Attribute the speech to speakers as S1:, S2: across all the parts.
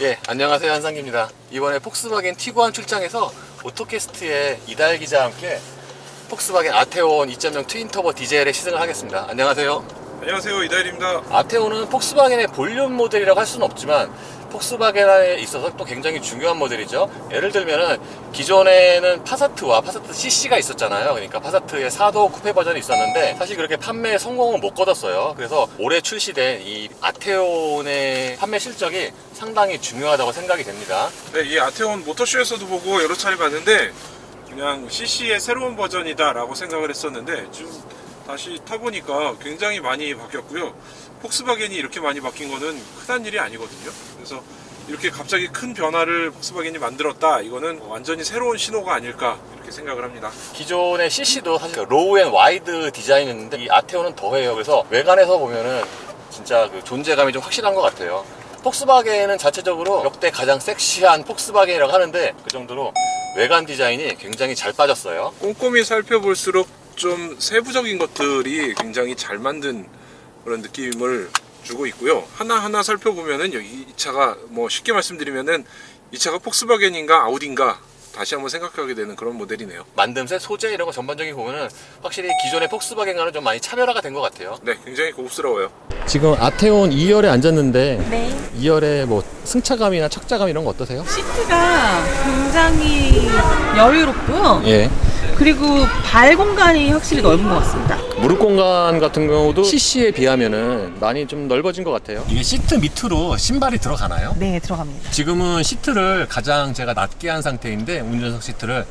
S1: 예, 안녕하세요. 한상기입니다. 이번에 폭스바겐 티구안 출장에서 오토캐스트의 이달 기자와 함께 폭스바겐 아테온 2.0 트윈터보 디젤에 시승을 하겠습니다. 안녕하세요.
S2: 안녕하세요, 이다일입니다.
S1: 아테온은 폭스바겐의 본륜 모델이라고 할 수는 없지만 폭스바겐에 있어서 또 굉장히 중요한 모델이죠. 예를 들면은 기존에는 파사트와 파사트 CC가 있었잖아요. 그러니까 파사트의 4도 쿠페 버전이 있었는데 사실 그렇게 판매 성공은 못 거뒀어요. 그래서 올해 출시된 이 아테온의 판매 실적이 상당히 중요하다고 생각이 됩니다.
S2: 네, 이 아테온 모터쇼에서도 보고 여러 차례 봤는데 그냥 CC의 새로운 버전이다라고 생각을 했었는데 지금 다시 타보니까 굉장히 많이 바뀌었고요. 폭스바겐이 이렇게 많이 바뀐 거는 흔한 일이 아니거든요. 그래서 이렇게 갑자기 큰 변화를 폭스바겐이 만들었다. 이거는 완전히 새로운 신호가 아닐까 이렇게 생각을 합니다.
S1: 기존의 CC도 사실 로우 앤 와이드 디자인이었는데 이 아테온은 더해요. 그래서 외관에서 보면은 진짜 그 존재감이 좀 확실한 것 같아요. 폭스바겐은 자체적으로 역대 가장 섹시한 폭스바겐이라고 하는데 그 정도로 외관 디자인이 굉장히 잘 빠졌어요.
S2: 꼼꼼히 살펴볼수록 좀 세부적인 것들이 굉장히 잘 만든 그런 느낌을 주고 있고요. 하나하나 살펴보면은 여기 이 차가 뭐 쉽게 말씀드리면은 이 차가 폭스바겐인가 아우디인가 다시 한번 생각하게 되는 그런 모델이네요.
S1: 만듦새, 소재 이런 거 전반적인 보면은 확실히 기존의 폭스바겐과는 좀 많이 차별화가 된 것 같아요.
S2: 네, 굉장히 고급스러워요.
S1: 지금 아테온 2열에 앉았는데
S3: 네.
S1: 2열에 뭐 승차감이나 착자감 이런 거 어떠세요?
S3: 시트가 굉장히 여유롭고요.
S1: 예.
S3: 그리고 발 공간이 확실히 넓은 것 같습니다.
S1: 무릎 공간 같은 경우도 CC에 비하면은 많이 좀 넓어진 것 같아요. 이게 시트 밑으로 신발이 들어가나요?
S3: 네, 들어갑니다.
S1: 지금은 시트를 가장 제가 낮게 한 상태인데 운전석 시트를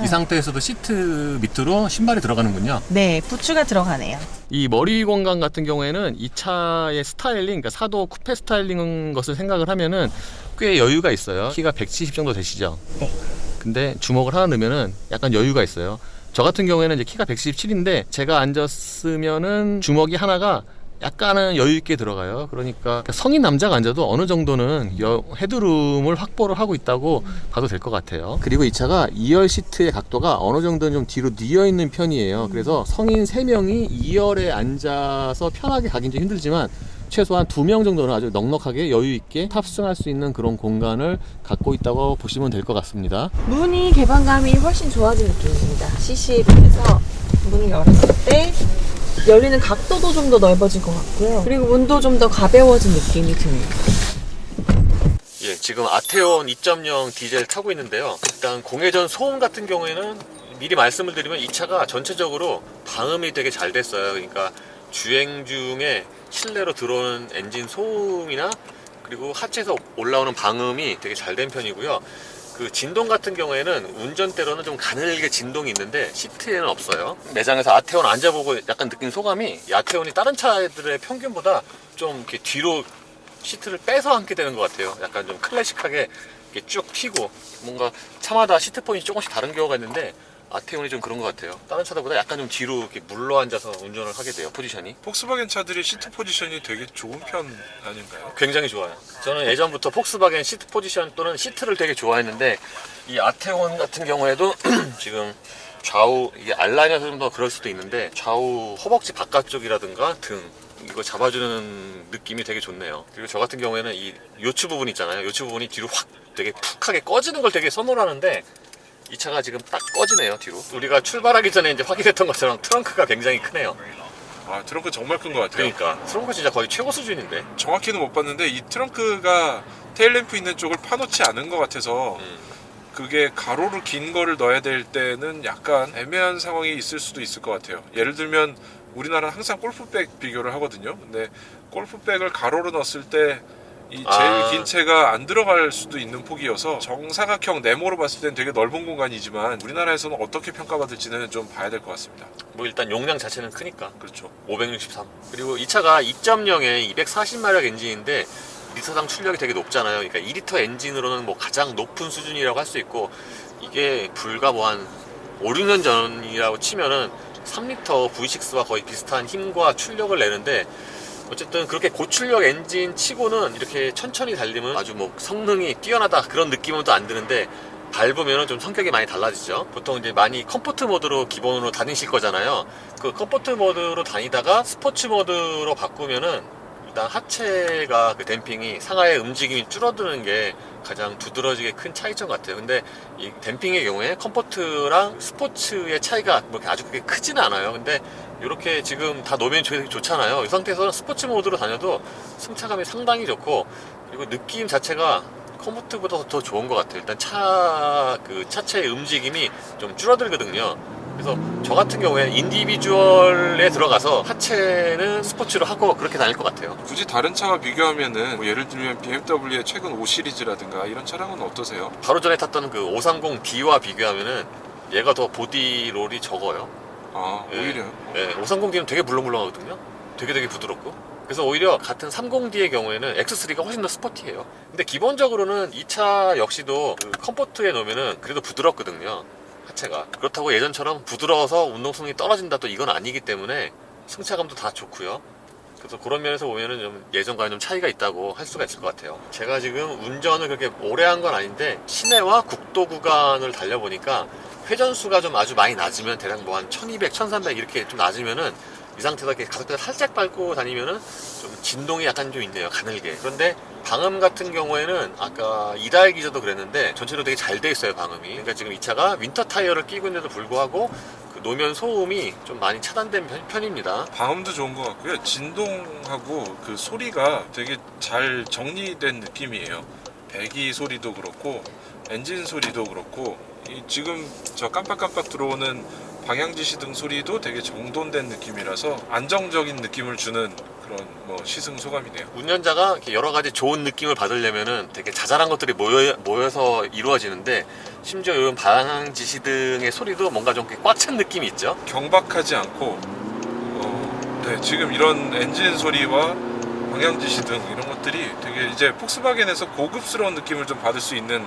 S1: 이 상태에서도 시트 밑으로 신발이 들어가는군요.
S3: 네, 부츠가 들어가네요.
S1: 이 머리 공간 같은 경우에는 이 차의 스타일링, 그러니까 사도 쿠페 스타일링 것을 생각을 하면은 꽤 여유가 있어요. 키가 170 정도 되시죠?
S3: 네.
S1: 근데 주먹을 하나 넣으면은 약간 여유가 있어요. 저 같은 경우에는 이제 키가 117인데 제가 앉았으면은 주먹이 하나가 약간은 여유 있게 들어가요. 그러니까 성인 남자가 앉아도 어느 정도는 헤드룸을 확보를 하고 있다고 봐도 될 것 같아요. 그리고 이 차가 2열 시트의 각도가 어느 정도는 좀 뒤로 뉘어 있는 편이에요. 그래서 성인 3명이 2열에 앉아서 편하게 가긴 좀 힘들지만 최소한 2명 정도는 아주 넉넉하게 여유 있게 탑승할 수 있는 그런 공간을 갖고 있다고 보시면 될 것 같습니다.
S3: 문이 개방감이 훨씬 좋아진 느낌입니다. CC에 비해서 문을 열었을 때 열리는 각도도 좀 더 넓어진 것 같고요. 그리고 문도 좀 더 가벼워진 느낌이 듭니다.
S1: 예, 지금 아테온 2.0 디젤 타고 있는데요. 일단 공회전 소음 같은 경우에는 미리 말씀을 드리면 이 차가 전체적으로 방음이 되게 잘 됐어요. 그러니까 주행 중에 실내로 들어오는 엔진 소음이나 그리고 하체에서 올라오는 방음이 되게 잘 된 편이고요. 그 진동 같은 경우에는 운전대로는 좀 가늘게 진동이 있는데 시트에는 없어요. 매장에서 아테온 앉아보고 약간 느낀 소감이 이 아테온이 다른 차들의 평균보다 좀 이렇게 뒤로 시트를 빼서 앉게 되는 것 같아요. 약간 좀 클래식하게 이렇게 쭉 튀고 뭔가 차마다 시트 포인트 조금씩 다른 경우가 있는데 아테온이 좀 그런 것 같아요. 다른 차들보다 약간 좀 뒤로 이렇게 물러 앉아서 운전을 하게 돼요. 포지션이
S2: 폭스바겐 차들이 시트 포지션이 되게 좋은 편 아닌가요?
S1: 굉장히 좋아요. 저는 예전부터 폭스바겐 시트 포지션 또는 시트를 되게 좋아했는데 이 아테온 같은 경우에도 지금 좌우 이게 알라인에서 좀 더 그럴 수도 있는데 좌우 허벅지 바깥쪽이라든가 등 이거 잡아주는 느낌이 되게 좋네요. 그리고 저 같은 경우에는 이 요추 부분 있잖아요. 요추 부분이 뒤로 확 되게 푹하게 꺼지는 걸 되게 선호하는데 이 차가 지금 딱 꺼지네요. 뒤로. 우리가 출발하기 전에 이제 확인했던 것처럼 트렁크가 굉장히 크네요.
S2: 아, 트렁크 정말 큰 것 같아요.
S1: 그러니까 트렁크 진짜 거의 최고 수준인데.
S2: 정확히는 못 봤는데 이 트렁크가 테일램프 있는 쪽을 파놓지 않은 것 같아서 그게 가로로 긴 거를 넣어야 될 때는 약간 애매한 상황이 있을 수도 있을 것 같아요. 예를 들면 우리나라는 항상 골프백 비교를 하거든요. 근데 골프백을 가로로 넣었을 때 이 제일 긴 채가 안 들어갈 수도 있는 폭이어서 정사각형 네모로 봤을 땐 되게 넓은 공간이지만 우리나라에서는 어떻게 평가받을지는 좀 봐야 될 것 같습니다.
S1: 뭐 일단 용량 자체는 크니까.
S2: 그렇죠.
S1: 563. 그리고 이 차가 2.0에 240마력 엔진인데 리터당 출력이 되게 높잖아요. 그러니까 2리터 엔진으로는 뭐 가장 높은 수준이라고 할 수 있고 이게 불과 뭐 한 5, 6년 전이라고 치면은 3리터 V6와 거의 비슷한 힘과 출력을 내는데 어쨌든 그렇게 고출력 엔진 치고는 이렇게 천천히 달리면 아주 뭐 성능이 뛰어나다 그런 느낌은 또 안 드는데 밟으면 좀 성격이 많이 달라지죠. 보통 이제 많이 컴포트 모드로 기본으로 다니실 거잖아요. 그 컴포트 모드로 다니다가 스포츠 모드로 바꾸면은 일단 하체가 그 댐핑이 상하의 움직임이 줄어드는 게 가장 두드러지게 큰 차이점 같아요. 근데 이 댐핑의 경우에 컴포트랑 스포츠의 차이가 뭐 이렇게 아주 그렇게 크지는 않아요. 근데 이렇게 지금 다 노면이 되게 좋잖아요. 이 상태에서는 스포츠 모드로 다녀도 승차감이 상당히 좋고, 그리고 느낌 자체가 컴포트보다 더 좋은 것 같아요. 일단 차체의 움직임이 좀 줄어들거든요. 그래서 저 같은 경우에는 인디비주얼에 들어가서 하체는 스포츠로 하고 그렇게 다닐 것 같아요.
S2: 굳이 다른 차와 비교하면은 뭐 예를 들면 BMW의 최근 5 시리즈라든가 이런 차량은 어떠세요?
S1: 바로 전에 탔던 그 530D와 비교하면은 얘가 더 보디롤이 적어요.
S2: 아,
S1: 예.
S2: 오히려.
S1: 네, 530D는 되게 물렁물렁하거든요. 되게 부드럽고. 그래서 오히려 같은 30D의 경우에는 X3가 훨씬 더 스포티해요. 근데 기본적으로는 이 차 역시도 그 컴포트에 놓으면은 그래도 부드럽거든요. 하체가. 그렇다고 예전처럼 부드러워서 운동성이 떨어진다 또 이건 아니기 때문에 승차감도 다 좋고요. 그래서 그런 면에서 보면은 좀 예전과는 좀 차이가 있다고 할 수가 있을 것 같아요. 제가 지금 운전을 그렇게 오래 한 건 아닌데 시내와 국도 구간을 달려보니까 회전수가 좀 아주 많이 낮으면 대략 뭐 한 1200, 1300 이렇게 좀 낮으면은 이 상태에서 이렇게 가속도를 살짝 밟고 다니면은 좀 진동이 약간 좀 있네요. 가늘게. 그런데 방음 같은 경우에는 아까 이달 기저도 그랬는데 전체로 되게 잘 돼 있어요, 방음이. 그러니까 지금 이 차가 윈터 타이어를 끼고 있는데도 불구하고 그 노면 소음이 좀 많이 차단된 편입니다.
S2: 방음도 좋은 것 같고요. 진동하고 그 소리가 되게 잘 정리된 느낌이에요. 배기 소리도 그렇고 엔진 소리도 그렇고 지금 저 깜빡깜빡 들어오는 방향지시등 소리도 되게 정돈된 느낌이라서 안정적인 느낌을 주는 그런 뭐 시승 소감이네요.
S1: 운전자가 이렇게 여러 가지 좋은 느낌을 받으려면은 되게 자잘한 것들이 모여서 이루어지는데, 심지어 이런 방향 지시등의 소리도 뭔가 좀 꽉 찬 느낌이 있죠.
S2: 경박하지 않고 네, 지금 이런 엔진 소리와 방향지시등 이런 것들이 되게 이제 폭스바겐에서 고급스러운 느낌을 좀 받을 수 있는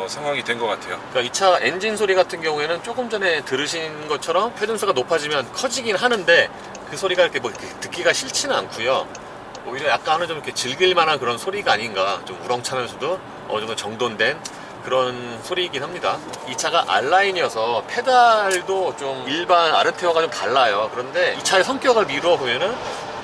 S2: 상황이 된 것 같아요.
S1: 그러니까 이 차 엔진 소리 같은 경우에는 조금 전에 들으신 것처럼 회전수가 높아지면 커지긴 하는데 그 소리가 이렇게 뭐 이렇게 듣기가 싫지는 않고요. 오히려 약간은 좀 이렇게 즐길 만한 그런 소리가 아닌가. 좀 우렁차면서도 어느 정도 정돈된 그런 소리이긴 합니다. 이 차가 R라인이어서 페달도 좀 일반 아르테오가 좀 달라요. 그런데 이 차의 성격을 미루어 보면은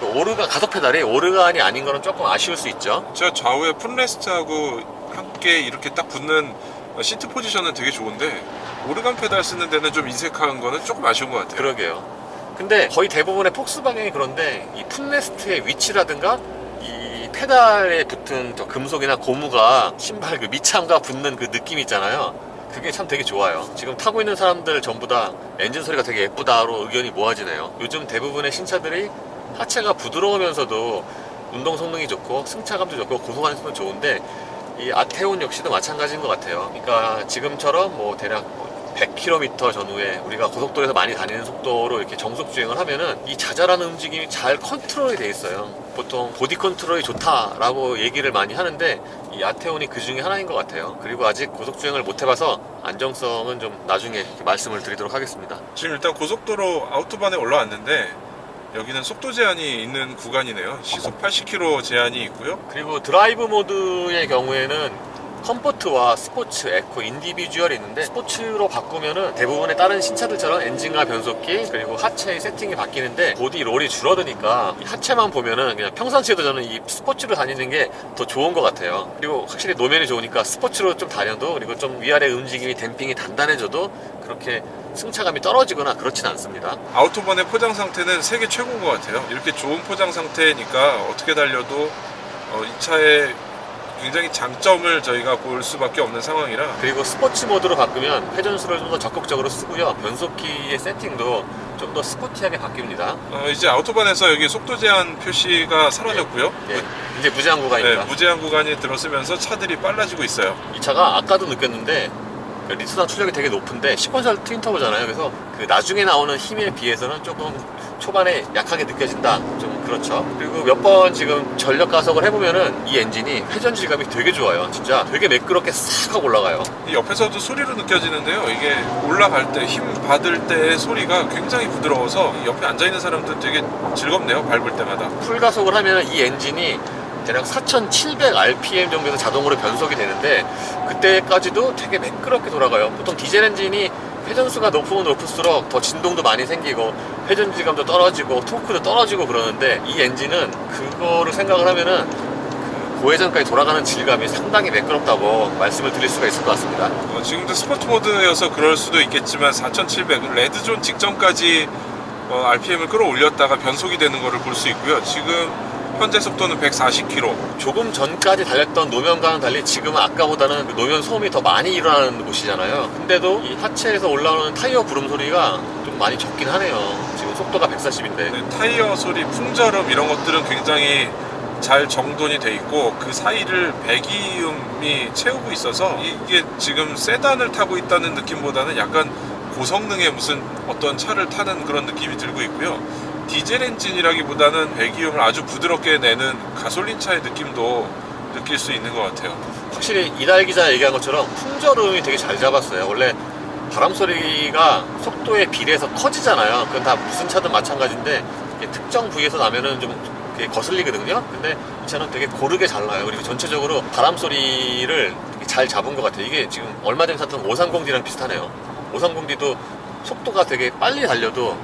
S1: 그 가속 페달이 오르간이 아닌 거는 조금 아쉬울 수 있죠.
S2: 제가 좌우에 풋레스트하고 함께 이렇게 딱 붙는 시트 포지션은 되게 좋은데 오르간 페달 쓰는 데는 좀 인색한 거는 조금 아쉬운 것 같아요.
S1: 그러게요. 근데 거의 대부분의 폭스바겐이 그런데 이 풋레스트의 위치라든가 이 페달에 붙은 저 금속이나 고무가 신발 그 밑창과 붙는 그 느낌 있잖아요. 그게 참 되게 좋아요. 지금 타고 있는 사람들 전부 다 엔진 소리가 되게 예쁘다로 의견이 모아지네요. 요즘 대부분의 신차들이 하체가 부드러우면서도 운동 성능이 좋고 승차감도 좋고 고속안정도 좋은데 이 아테온 역시도 마찬가지인 것 같아요. 그러니까 지금처럼 뭐 대략 100km 전후에 우리가 고속도로에서 많이 다니는 속도로 이렇게 정속 주행을 하면은 이 자잘한 움직임이 잘 컨트롤이 돼 있어요. 보통 보디 컨트롤이 좋다라고 얘기를 많이 하는데 이 아테온이 그 중에 하나인 것 같아요. 그리고 아직 고속 주행을 못 해봐서 안정성은 좀 나중에 말씀을 드리도록 하겠습니다.
S2: 지금 일단 고속도로 아우토반에 올라왔는데 여기는 속도 제한이 있는 구간이네요. 시속 80km 제한이 있고요.
S1: 그리고 드라이브 모드의 경우에는 컴포트와 스포츠, 에코, 인디비주얼이 있는데 스포츠로 바꾸면은 대부분의 다른 신차들처럼 엔진과 변속기 그리고 하체의 세팅이 바뀌는데 보디 롤이 줄어드니까 이 하체만 보면은 그냥 평상시에도 저는 이 스포츠로 다니는 게 더 좋은 것 같아요. 그리고 확실히 노면이 좋으니까 스포츠로 좀 다녀도 그리고 좀 위아래 움직임이 댐핑이 단단해져도 그렇게 승차감이 떨어지거나 그렇진 않습니다.
S2: 아우토반의 포장 상태는 세계 최고인 것 같아요. 이렇게 좋은 포장 상태니까 어떻게 달려도 이 차의 굉장히 장점을 저희가 볼 수밖에 없는 상황이라.
S1: 그리고 스포츠 모드로 바꾸면 회전수를 좀 더 적극적으로 쓰고요. 변속기의 세팅도 좀 더 스포티하게 바뀝니다.
S2: 이제 아우토반에서 여기 속도 제한 표시가 사라졌고요.
S1: 예, 이제 무제한 구간입니다.
S2: 네, 무제한 구간이 들어서면서 차들이 빨라지고 있어요.
S1: 이 차가 아까도 느꼈는데 리터당 출력이 되게 높은데 시퀀셜 트윈터보잖아요. 그래서 그 나중에 나오는 힘에 비해서는 조금 초반에 약하게 느껴진다. 좀 그렇죠. 그리고 몇 번 지금 전력 가속을 해보면은 이 엔진이 회전 질감이 되게 좋아요. 진짜 되게 매끄럽게 싹 하고 올라가요.
S2: 이 옆에서도 소리로 느껴지는데요. 이게 올라갈 때 힘 받을 때의 소리가 굉장히 부드러워서 옆에 앉아있는 사람들 되게 즐겁네요. 밟을 때마다.
S1: 풀 가속을 하면 이 엔진이 대략 4,700rpm 정도에서 자동으로 변속이 되는데 그때까지도 되게 매끄럽게 돌아가요. 보통 디젤 엔진이 회전수가 높으면 높을수록 더 진동도 많이 생기고 회전 질감도 떨어지고 토크도 떨어지고 그러는데 이 엔진은 그거를 생각을 하면은 그 고회전까지 돌아가는 질감이 상당히 매끄럽다고 말씀을 드릴 수가 있을 것 같습니다.
S2: 지금도 스포츠 모드여서 그럴 수도 있겠지만 4700 레드존 직전까지 RPM을 끌어올렸다가 변속이 되는 것을 볼 수 있고요. 지금 현재 속도는 140km.
S1: 조금 전까지 달렸던 노면과는 달리 지금은 아까보다는 그 노면 소음이 더 많이 일어나는 곳이잖아요. 근데도 이 하체에서 올라오는 타이어 구름 소리가 좀 많이 적긴 하네요. 지금 속도가 140인데.
S2: 타이어 소리, 풍절음 이런 것들은 굉장히 잘 정돈이 돼 있고 그 사이를 배기음이 채우고 있어서 이게 지금 세단을 타고 있다는 느낌보다는 약간 고성능의 무슨 어떤 차를 타는 그런 느낌이 들고 있고요. 디젤 엔진이라기보다는 배기음을 아주 부드럽게 내는 가솔린 차의 느낌도 느낄 수 있는 것 같아요.
S1: 확실히 이달 기자 얘기한 것처럼 풍절음이 되게 잘 잡았어요. 원래 바람 소리가 속도에 비례해서 커지잖아요. 그건 다 무슨 차든 마찬가지인데 이게 특정 부위에서 나면은 좀 되게 거슬리거든요. 근데 이 차는 되게 고르게 잘 나요. 그리고 전체적으로 바람 소리를 되게 잘 잡은 것 같아요. 이게 지금 얼마 전에 샀던 530D랑 비슷하네요. 530D도 속도가 되게 빨리 달려도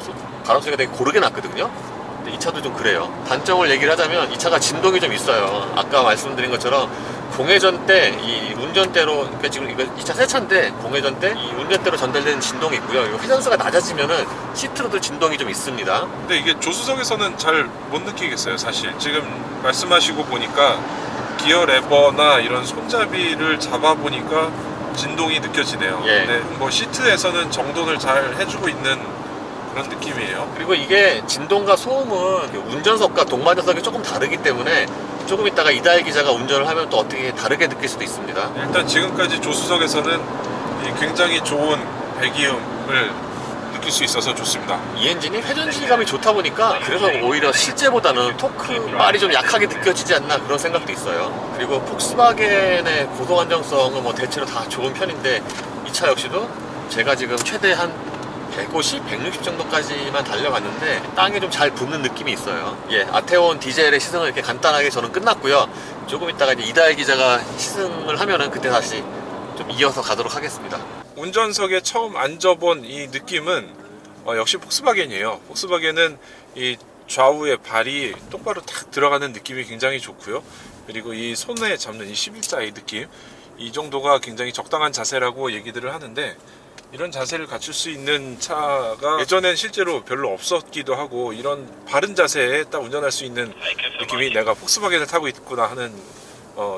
S1: 바람 소리가 되게 고르게 났거든요. 근데 이 차도 좀 그래요. 단점을 얘기를 하자면 이 차가 진동이 좀 있어요. 아까 말씀드린 것처럼 공회전 때 이 운전대로, 그러니까 지금 이거 이 차 새 차인데 공회전 때 이 운전대로 전달되는 진동이 있고요. 이 회전수가 낮아지면은 시트로도 진동이 좀 있습니다.
S2: 근데 이게 조수석에서는 잘 못 느끼겠어요, 사실. 지금 말씀하시고 보니까 기어 레버나 이런 손잡이를 잡아보니까 진동이 느껴지네요.
S1: 예.
S2: 근데 뭐 시트에서는 정돈을 잘 해주고 있는 그런 느낌이에요.
S1: 그리고 이게 진동과 소음은 운전석과 동반자석이 조금 다르기 때문에 조금 있다가 이다혜 기자가 운전을 하면 또 어떻게 다르게 느낄 수도 있습니다.
S2: 일단 지금까지 조수석에서는 이 굉장히 좋은 배기음을 느낄 수 있어서 좋습니다.
S1: 이 엔진이 회전 질감이 좋다 보니까 그래서 오히려 실제보다는 토크 발이 좀 약하게 느껴지지 않나 그런 생각도 있어요. 그리고 폭스바겐의 고속 안정성은 뭐 대체로 다 좋은 편인데 이 차 역시도 제가 지금 최대 한 150, 160 정도까지만 달려갔는데 땅에 좀 잘 붙는 느낌이 있어요. 예, 아테온 디젤의 시승은 이렇게 간단하게 저는 끝났고요. 조금 있다가 이제 이다혜 기자가 시승을 하면은 그때 다시 좀 이어서 가도록 하겠습니다.
S2: 운전석에 처음 앉아본 이 느낌은 역시 폭스바겐이에요. 폭스바겐은 이 좌우에 발이 똑바로 탁 들어가는 느낌이 굉장히 좋고요. 그리고 이 손에 잡는 이 11자의 느낌, 이 정도가 굉장히 적당한 자세라고 얘기들을 하는데 이런 자세를 갖출 수 있는 차가 예전엔 실제로 별로 없었기도 하고 이런 바른 자세에 딱 운전할 수 있는 느낌이 내가 폭스바겐을 타고 있구나 하는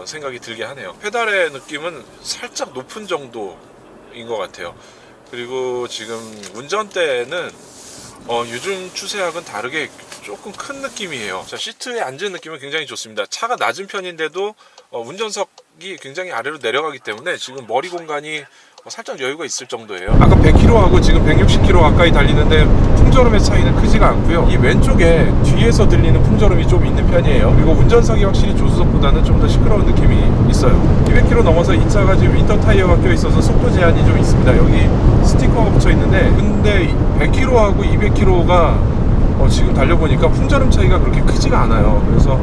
S2: 생각이 들게 하네요. 페달의 느낌은 살짝 높은 정도인 것 같아요. 그리고 지금 운전대는 요즘 추세하고는 다르게 조금 큰 느낌이에요. 자, 시트에 앉은 느낌은 굉장히 좋습니다. 차가 낮은 편인데도 운전석이 굉장히 아래로 내려가기 때문에 지금 머리 공간이 살짝 여유가 있을 정도예요. 아까 100km하고 지금 160km 가까이 달리는데 풍절음의 차이는 크지가 않고요. 이 왼쪽에 뒤에서 들리는 풍절음이 좀 있는 편이에요. 그리고 운전석이 확실히 조수석보다는 좀 더 시끄러운 느낌이 있어요. 200km 넘어서 이 차가 지금 윈터 타이어가 껴있어서 속도 제한이 좀 있습니다. 여기 스티커가 붙여 있는데 근데 100km하고 200km가 지금 달려보니까 풍절음 차이가 그렇게 크지가 않아요. 그래서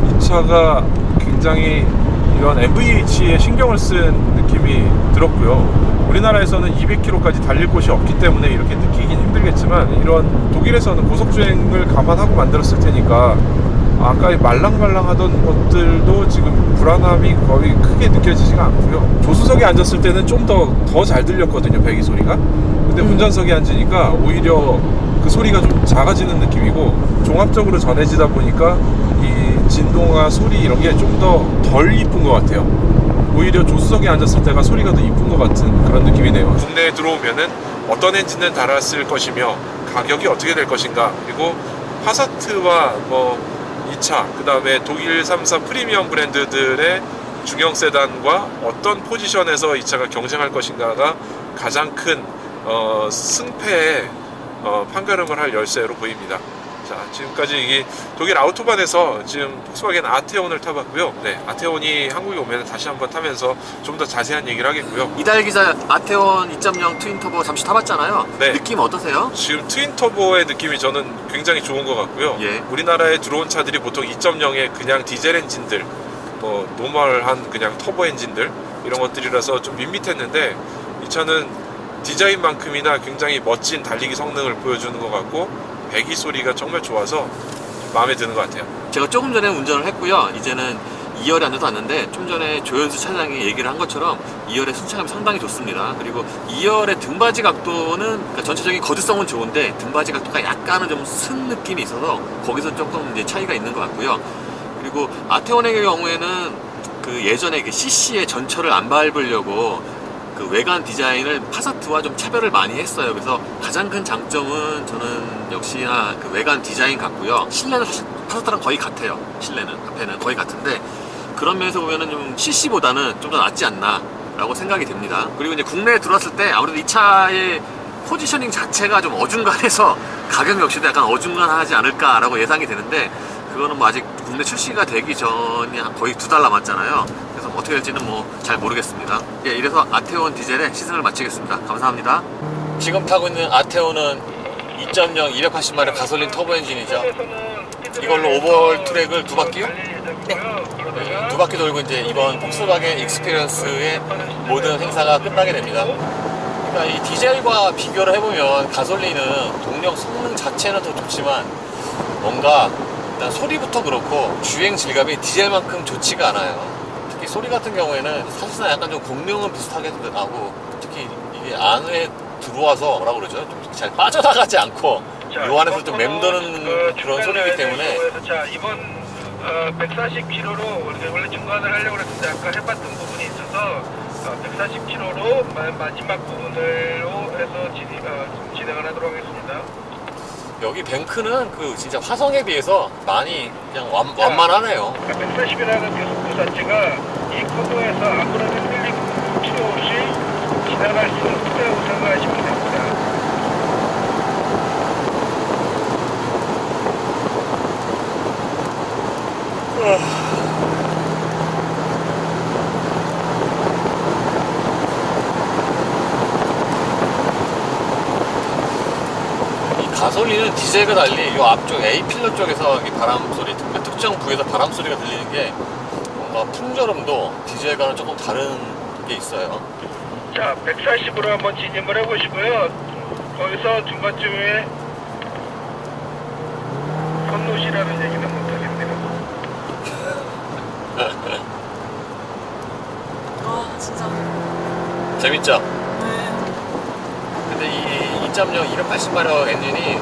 S2: 이 차가 굉장히 이런 MVH에 신경을 쓴 느낌이 들었고요. 우리나라에서는 200km까지 달릴 곳이 없기 때문에 이렇게 느끼긴 힘들겠지만 이런 독일에서는 고속주행을 감안하고 만들었을 테니까 아까 말랑말랑하던 것들도 지금 불안함이 거의 크게 느껴지지가 않고요. 조수석에 앉았을 때는 좀 더 잘 들렸거든요, 배기 소리가. 근데 운전석에 앉으니까 오히려 그 소리가 좀 작아지는 느낌이고 종합적으로 전해지다 보니까 이 진동과 소리 이런 게 좀 더 덜 이쁜 것 같아요. 오히려 조수석에 앉았을 때가 소리가 더 이쁜 것 같은 그런 느낌이네요. 국내에 들어오면은 어떤 엔진을 달았을 것이며 가격이 어떻게 될 것인가, 그리고 파사트와 이 차, 그 다음에 독일 3사 프리미엄 브랜드들의 중형 세단과 어떤 포지션에서 이 차가 경쟁할 것인가가 가장 큰 승패에 판가름을 할 열쇠로 보입니다. 자, 지금까지 이 독일 아우토반에서 지금 폭스바겐 아테온을 타봤고요. 네, 아테온이 한국에 오면 다시 한번 타면서 좀 더 자세한 얘기를 하겠고요.
S1: 이다혜 기자 아테온 2.0 트윈터보 잠시 타봤잖아요.
S2: 네.
S1: 느낌 어떠세요?
S2: 지금 트윈터보의 느낌이 저는 굉장히 좋은 것 같고요.
S1: 예.
S2: 우리나라에 들어온 차들이 보통 2.0의 그냥 디젤 엔진들, 노멀한 그냥 터보 엔진들 이런 것들이라서 좀 밋밋했는데 이 차는 디자인만큼이나 굉장히 멋진 달리기 성능을 보여주는 것 같고 배기 소리가 정말 좋아서 마음에 드는 것 같아요.
S1: 제가 조금 전에 운전을 했고요. 이제는 2열에 앉아서 왔는데 좀 전에 조현수 차장이 얘기를 한 것처럼 2열의 순차감이 상당히 좋습니다. 그리고 2열의 등받이 각도는 그러니까 전체적인 거주성은 좋은데 등받이 각도가 약간은 좀 쓴 느낌이 있어서 거기서 조금 이제 차이가 있는 것 같고요. 그리고 아테온의 경우에는 그 예전에 그 CC의 전철을 안 밟으려고 그 외관 디자인을 파사트와 좀 차별을 많이 했어요. 그래서 가장 큰 장점은 저는 역시나 그 외관 디자인 같고요. 실내는 사실 파사트랑 거의 같아요. 실내는 앞에는 거의 같은데 그런 면에서 보면은 좀 CC보다는 좀 더 낫지 않나 라고 생각이 됩니다. 그리고 이제 국내에 들어왔을 때 아무래도 이 차의 포지셔닝 자체가 좀 어중간해서 가격 역시도 약간 어중간하지 않을까라고 예상이 되는데 그거는 뭐 아직 국내 출시가 되기 전이 거의 2달 남았잖아요. 그래서 어떻게 될지는 뭐 잘 모르겠습니다. 예, 이래서 아테온 디젤의 시승을 마치겠습니다. 감사합니다. 지금 타고 있는 아테온은 2.0 280마력 가솔린 터보 엔진이죠. 이걸로 오버홀 트랙을 2바퀴요? 네, 2바퀴 돌고 이제 이번 폭스바겐 익스피리언스의 모든 행사가 끝나게 됩니다. 그러니까 이 디젤과 비교를 해보면 가솔린은 동력 성능 자체는 더 좋지만 뭔가 일단 소리부터 그렇고 주행 질감이 디젤만큼 좋지가 않아요. 특히 소리 같은 경우에는 사실상 약간 좀 공룡은 비슷하게 나고 특히 이게 안에 들어와서 뭐라 그러죠? 좀 잘 빠져나가지 않고 요 안에서 좀 맴도는 그런 소리이기 때문에
S4: 자, 이번 140km로 원래 중간을 하려고 했는데 아까 해봤던 부분이 있어서 140km로 마지막 부분으로 해서 진행을 하도록 하겠습니다.
S1: 여기 뱅크는 그 진짜 화성에 비해서 많이 그냥 완만하네요.
S4: 140이라는 계속도 자체가 이 코도에서 아무런 흔들림 필요 없이 지나갈 수 있다고 생각하시면 됩니다.
S1: 이 가솔린은 디젤과 달리 이 앞쪽 A 필러 쪽에서 이 바람 소리, 특정 부에서 바람 소리가 들리는 게 뭔가 풍절음도 디젤과는 조금 다른 게 있어요.
S4: 자, 140으로 한번 진입을 해보시고요. 거기서 중간쯤에 선노시라는 얘기는 못하겠네요.
S3: 아 진짜.
S1: 재밌죠?
S3: 네.
S1: 근데 이 2.0 280마력 엔진이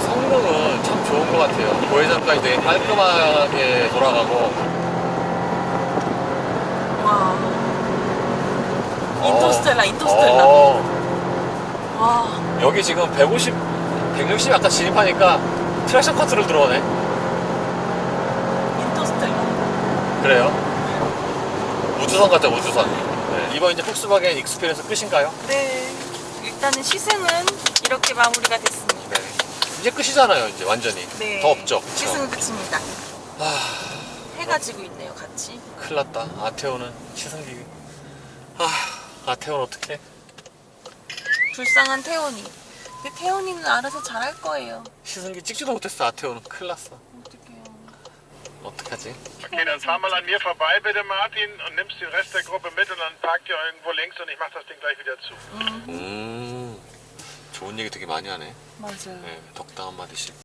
S1: 성능은 참 좋은 것 같아요. 고회전까지 되게 깔끔하게 돌아가고
S3: 와. 인터스텔라. 와.
S1: 여기 지금 160 아까 진입하니까 트랙션 컨트롤 들어오네.
S3: 인터스텔라.
S1: 그래요? 우주선 같죠, 우주선. 네. 이번 이제 폭스바겐 익스피리언스 끝인가요?
S3: 네. 일단은 시승은 이렇게 마무리가 됐습니다.
S1: 네. 이제 끝이잖아요, 이제 완전히.
S3: 네.
S1: 더 없죠.
S3: 시승은 끝입니다.
S1: 아,
S3: 해가 지고 있네요, 같이.
S1: 큰일 났다. 아테오는 시승기. 아테오는 어떡해?
S3: 불쌍한 태원이. 근데 태원이는 알아서 잘할 거예요.
S1: 시승기 찍지도 못했어, 아테오는. 큰일 났어.
S3: 어떡해요.
S1: 어떡하지?
S4: Okay, dann fahr mal an mir vorbei, bitte, Martin, und nimmst den Rest der Gruppe mit und dann parkt ihr irgendwo links und ich mach das Ding gleich wieder zu.
S1: 좋은 얘기 되게 많이 하네.
S3: 맞아요.
S1: 네, 덕담 한마디씩.